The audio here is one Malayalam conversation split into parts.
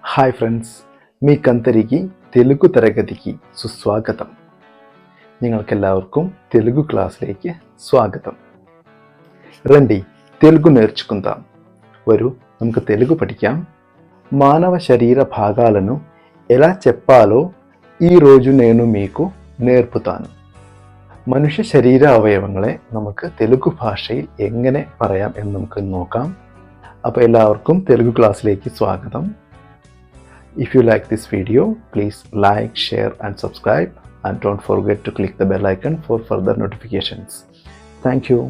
హాయ్ ఫ్రెండ్స్, మీకందరికీ తెలుగు తరగతికి സുസ്വാഗതം. നിങ്ങൾക്കെല്ലാവർക്കും తెలుగు క్లాస్ലേക്ക് స్వాగతం. రండి తెలుగు నేర్చుకుందాం. వరు നമുക്ക് తెలుగు പഠിക്കാം. మానవ శరీర భాగాలను ఎలా చెప్పాలో ఈరోజు నేను మీకు നേർపుతాను. മനുഷ്യ ശരീര അവയവങ്ങളെ നമുക്ക് తెలుగు ഭാഷയിൽ എങ്ങനെ പറയാം എന്ന് നമുക്ക് നോക്കാം. അപ്പോൾ എല്ലാവർക്കും తెలుగు ക്ലാസ്സിലേക്ക് സ്വാഗതം. If you like this video, please like, share and subscribe, and don't forget to click the bell icon for further notifications. Thank you.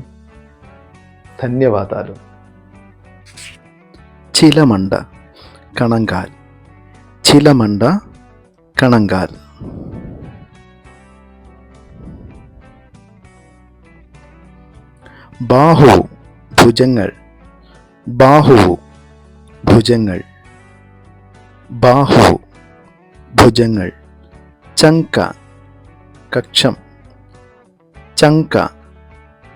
ധന്യവാദാలు. ചിലമണ്ട കണങ്കാൽ. ചിലമണ്ട കണങ്കാൽ. ബാഹു ഭുജങ്ങൾ. ബാഹു ഭുജങ്ങൾ. ബാഹു ഭുജങ്ങൾ. ചങ്ക കക്ഷം. ചങ്ക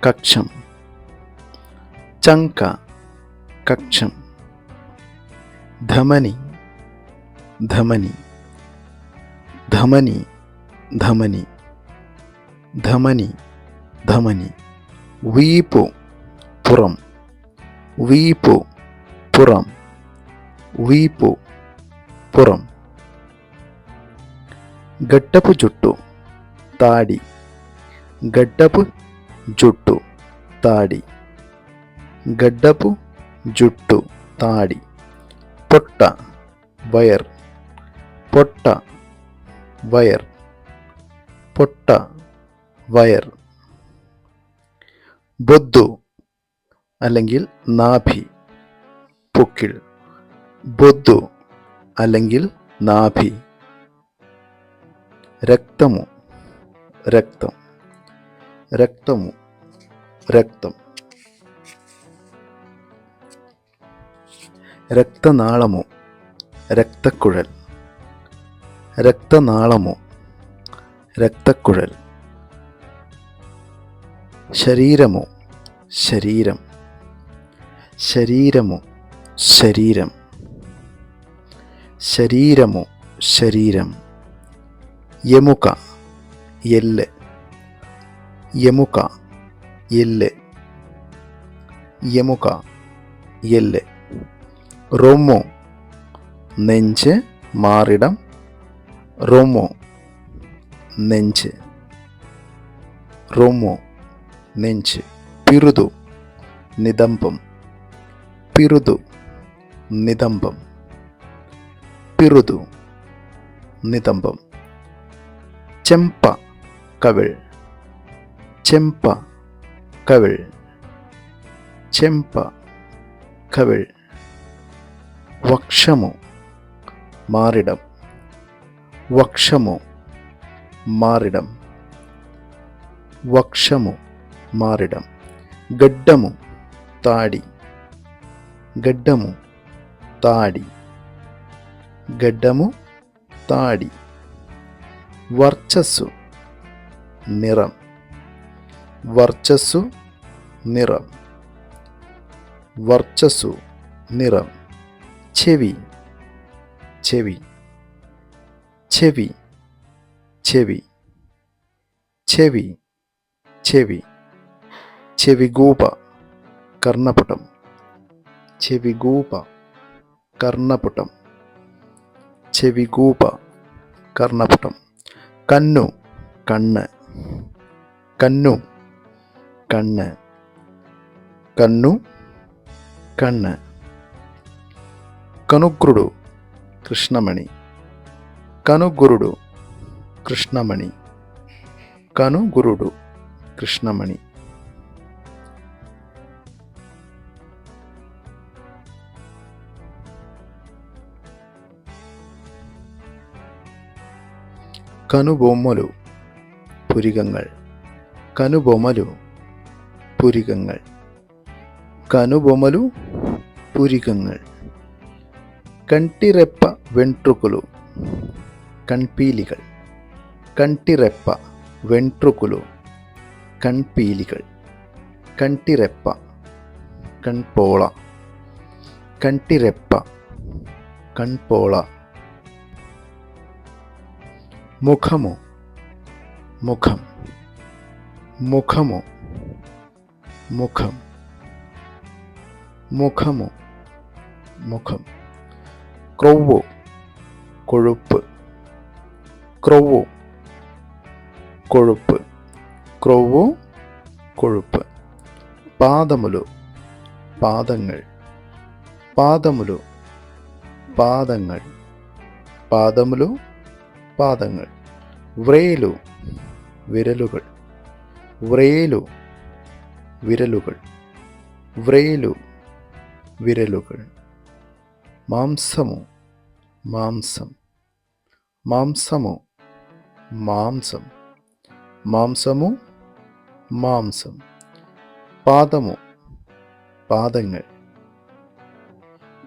കക്ഷം. ചങ്ക കക്ഷം. ധമനി ധമനി. ധമനി ധമനി. ധമനി ധമനി. വീപ്പു പുറം. വീപ്പു പുറം. വീപ്പു പുറം. ഗഡ്ഡപ്പു ജുട്ടു താടി. ഗഡ്ഡപ്പു ജുട്ടു താടി. ഗഡ്ഡപ്പു ജുട്ടു താടി. പൊട്ട വയർ. പൊട്ട വയർ. പൊട്ട വയർ. ബൊദ്ദു അല്ലെങ്കിൽ നാഭി. പൊക്കിൾ. ബൊദ്ദു അല്ലെങ്കിൽ നാഭി. രക്തമു രക്തം. രക്തമു രക്തം. രക്തനാളമു രക്തക്കുഴൽ. രക്തനാളമു രക്തക്കുഴൽ. ശരീരമു ശരീരം. ശരീരമു ശരീരം. ശരീരമു ശരീരം. എമുക എല്ല്. എമുക എല്ല്. എമുക എല്ല്. റൊമോ നെഞ്ച് മാറിടം. റൊമോ നെഞ്ച്. റൊമോ നെഞ്ച്. പിറുതു നിതംബം. പിറുതു നിതംബം. പിറുതു നിതംബം. ചെമ്പ കവിൾ. ചെമ്പ കവിൾ. ചെമ്പ കവിൾ. വക്ഷമു മാറിടം. വക്ഷമു മാറിടം. വക്ഷമു മാറിടം. ഗഡ്ഡമു താടി. ഗഡ്ഡമു താടി. ഗഡ്ഡമു താടി. വർച്ചസ്സു നിറം. വർച്ചസ്സു നിറം. വർച്ചസ്സു നിറം. ചെവി ചെവി. ചെവി ചെവി. ചെവി ചെവി. ചെവിഗൂപ കർണപുടം. ചെവിഗൂപ കർണപുടം. ചെവിഗൂപ കർണപുടം. കന്നു കണ്ണ്. കന്നു കണ്ണ്. കന്നു കണ്ണ്. കനുഗ്രുഡു കൃഷ്ണമണി. കനുഗുരുഡു കൃഷ്ണമണി. കനുഗുരുഡു കൃഷ്ണമണി. കനുബൊമ്മലു പുരികങ്ങൾ. കനുബൊമലു പുരികങ്ങൾ. കനുബൊമലു പുരികങ്ങൾ. കണ്ടിറെപ്പ വെൺട്രുക്കുലു. കൺപീലികൾ. കണ്ടിറെപ്പ വെൺട്രുക്കുലു. കൺപീലികൾ. കണ്ടിറെപ്പ കൺപോള. കണ്ടിറെപ്പ കൺപോള. മുഖമോ, മുഖം, മുഖമോ, മുഖം, മുഖമോ, മുഖം. ക്രൊവ്വോ, കൊഴുപ്പ്, ക്രൊവ്വോ, കൊഴുപ്പ്, ക്രൊവ്വോ, കൊഴുപ്പ്. പാദമുലു, പാദങ്ങൾ, പാദമുലു, പാദങ്ങൾ, പാദമുലു, പാദങ്ങൾ. വ്രേലു, വിരലുകൾ, വ്രേലു, വിരലുകൾ, വ്രേലു, വിരലുകൾ. മാംസമോ, മാംസം, മാംസമോ, മാംസം, മാംസമോ, മാംസം. പാദമോ, പാദങ്ങൾ,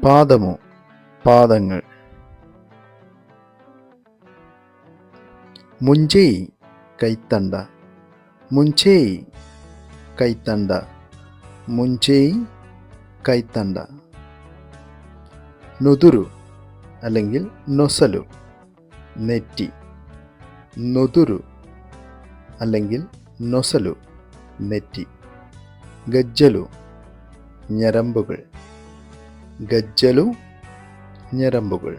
പാദമോ, പാദങ്ങൾ. മുഞ്ചേയ്, കൈത്തണ്ട, മുഞ്ചേയ്, കൈത്തണ്ട, മുഞ്ചേയ്, കൈത്തണ്ട. നുതുരു അല്ലെങ്കിൽ നൊസലു, നെറ്റി, നുതുരു അല്ലെങ്കിൽ നൊസലു, നെറ്റി. ഗജ്ജലു, ഞരമ്പുകൾ, ഗജ്ജലു, ഞരമ്പുകൾ.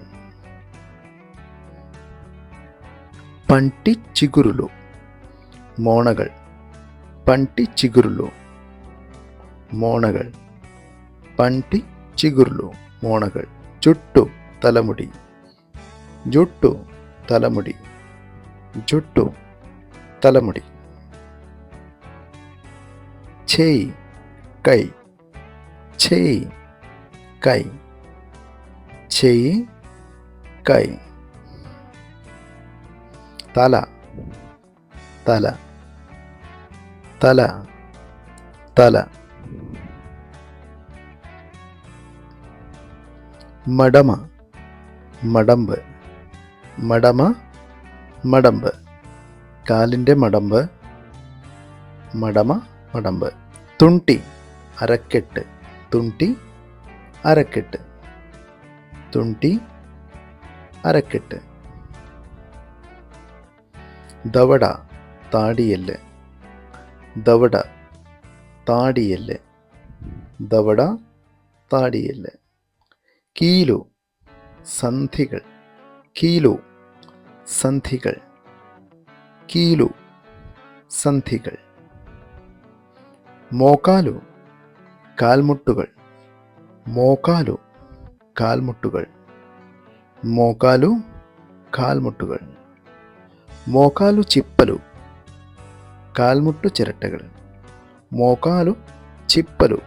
పంటి చిగురులు, മോണകൾ, పంటి చిగురులు, മോണകൾ, పంటి చిగురులు, മോണകൾ. ജുട്ടു, തലമുടി, ജുട്ടു, തലമുടി, ജുട്ടു, തലമുടി. ഛേയ്, കൈ, ഛേയ്, കൈ, ഛേയ്, കൈ. തല, തല, തല, തല. മടമ, മടമ്പ്, മടമ, മടമ്പ്. കാലിൻ്റെ മടമ്പ്, മടമ, മടമ്പ്. തുണ്ടി, അരക്കെട്ട്, തുണ്ടി, അരക്കെട്ട്, തുണ്ടി, അരക്കെട്ട്. ദവട, താടിയെല്ല്, ദവട, താടിയെല്ല്, ദവട, താടിയെല്ല്. കീലു, സന്ധികൾ, കീലു, സന്ധികൾ, കീലു, സന്ധികൾ. മോക്കാലു, കാൽമുട്ടുകൾ, മോക്കാലു, കാൽമുട്ടുകൾ, മോക്കാലു, കാൽമുട്ടുകൾ. మోకాలు చిప్పలు, കാൽമുട്ടു ചിരട്ടകൾ, మోకాలు ചിപ്പലു,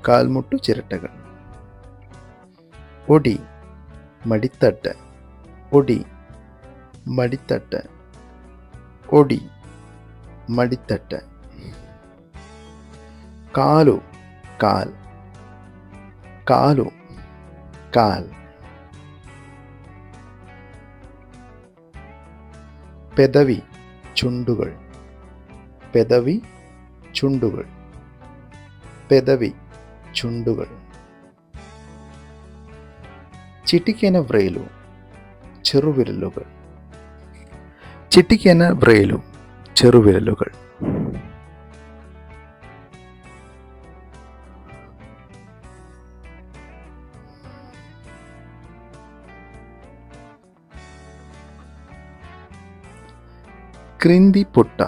കാൽമുട്ടു ചിരട്ടകൾ. ഒടി, മടിത്തട്ട്, ഒടി, മടിത്തട്ട്, ഒടി, മടിത്തട്ട്. കാലു, കാൽ, കാലു, കാൽ. പെദവി, ചുണ്ടുകൾ, പെദവി, ചുണ്ടുകൾ, പെദവി, ചുണ്ടുകൾ. చిటికెన వ్రేలు, ചെറുവിരലുകൾ, చిటికెన వ్రేలు, ചെറുവിരലുകൾ. ക്രിന്തി പൊട്ട,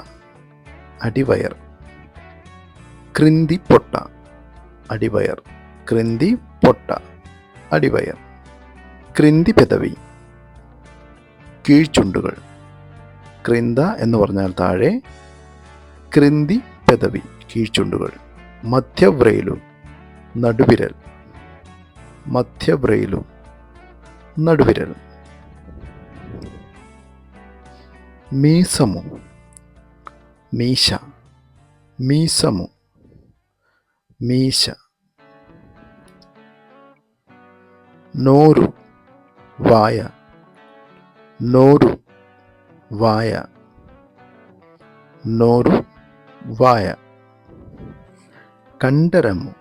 അടിവയർ, ക്രിന്തി പൊട്ട, അടിവയർ, ക്രിന്തി പൊട്ട, അടിവയർ. ക്രിന്തി പെദവി, കീഴ്ചുണ്ടുകൾ, ക്രിന്ദ എന്ന് പറഞ്ഞാൽ താഴെ, ക്രിന്തി പെദവി, കീഴ്ചുണ്ടുകൾ. മധ്യവ്രേലു, നടുവിരൽ, മധ്യവ്രേലു, നടുവിരൽ. మీసము, మీష, మీసము, మీష. నోరు, వాయ, నోరు, వాయ, నోరు, వాయ. കണ്ടരമു,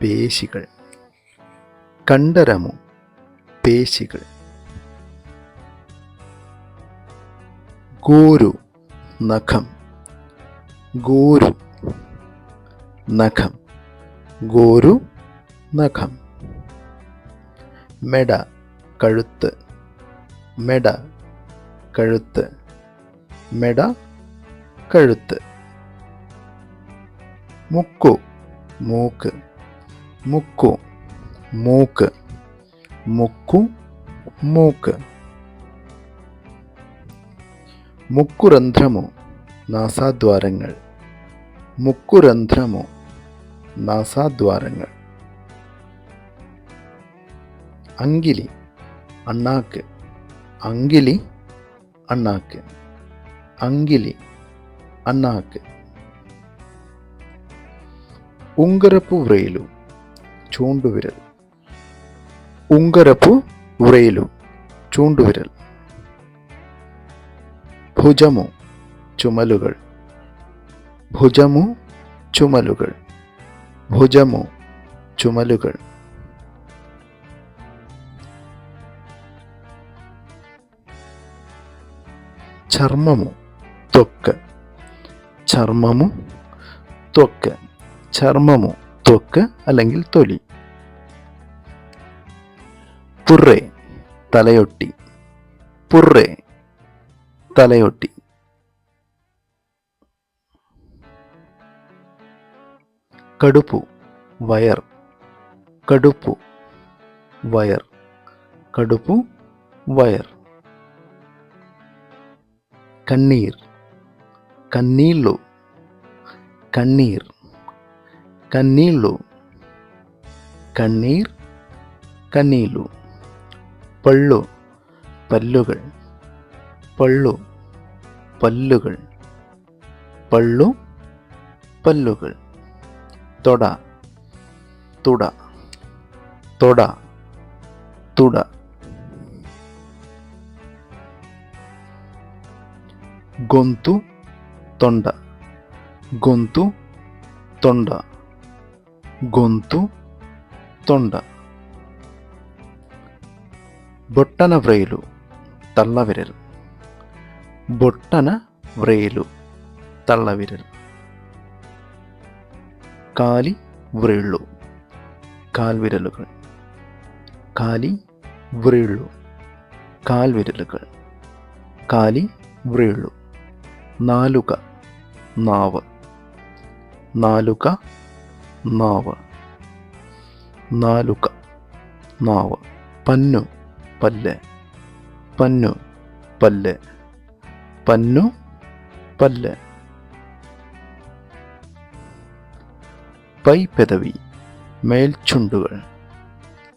പേശികൾ, കണ്ടരമു, പേശികൾ. ഗോരു നഖം. ഗോരു നഖം. ഗോരു നഖം. മെട കഴുത്ത്. മെട കഴുത്ത്. മെട കഴുത്ത്. മുക്കു മൂക്ക്. മുക്കു മൂക്ക്. മുക്കു മൂക്ക്. മുക്കുരന്ധ്രമോ നാസാദ്വാരങ്ങൾ. മുക്കുരന്ധ്രമോ നാസാദ്വാരങ്ങൾ. അങ്കിലി അണ്ണാക്ക്. അങ്കിലി അണ്ണാക്ക്. അങ്കിലി അണ്ണാക്ക്. ഉങ്കരപ്പു വ്രേലു ചൂണ്ടുവിരൽ. ഉങ്കരപ്പു വ്രേലു ചൂണ്ടുവിരൽ. ഭുജമു ചുമലുകൾ. ഭുജമു ചുമലുകൾ. ഭുജമു ചുമലുകൾ. ചർമ്മമു ത്വക്ക്. ചർമ്മമു ത്വക്ക്. ചർമ്മമു ത്വക്ക് അല്ലെങ്കിൽ തൊലി. പുറേ തലയൊട്ടി. പുറേ തലയൊട്ടി. കടുപ്പു വയർ. കടുപ്പു വയർ. കടുപ്പു വയർ. കണ്ണീർ. കണ്ണീള്ളു. കണ്ണീർ. കണ്ണീള്ളു. കണ്ണീർ. കണ്ണീള്ളു. പള്ളു പല്ലുകൾ. പള്ളു പല്ലുകൾ. പള്ളു പല്ലുകൾ. തൊട തുട. തൊട തുട. గొంతు తొండ. గొంతు తొండ. గొంతు తొండ. బొట్టన వ్రేలు తల్లవిరల్. బొట్టన వ్రేలు తల్లవిరల్. കാലി വ്രേള്ളു കാൽവിരലുകൾ. കാലി വ്രേള്ളു കാൽവിരലുകൾ. കാലി വ്രേള്ളു. നാലുക നാവ്. നാലുക നാവ്. നാലുക നാവ്. പന്നു പല്ല്. പന്നു പല്ല്. പന്നു പല്ല്. പൈപ്പെതവി മേൽചുണ്ടുകൾ.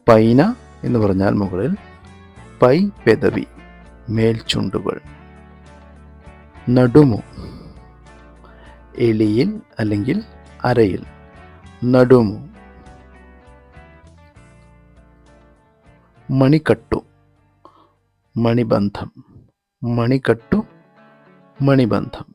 പൈന എന്ന് പറഞ്ഞാൽ മുകളിൽ. പൈപ്പെതവി മേൽചുണ്ടുകൾ. നടുമു എലിയിൽ അല്ലെങ്കിൽ അരയിൽ. നടുമു. മണിക്കട്ടു മണിബന്ധം. മണിക്കട്ടു മണിബന്ധം.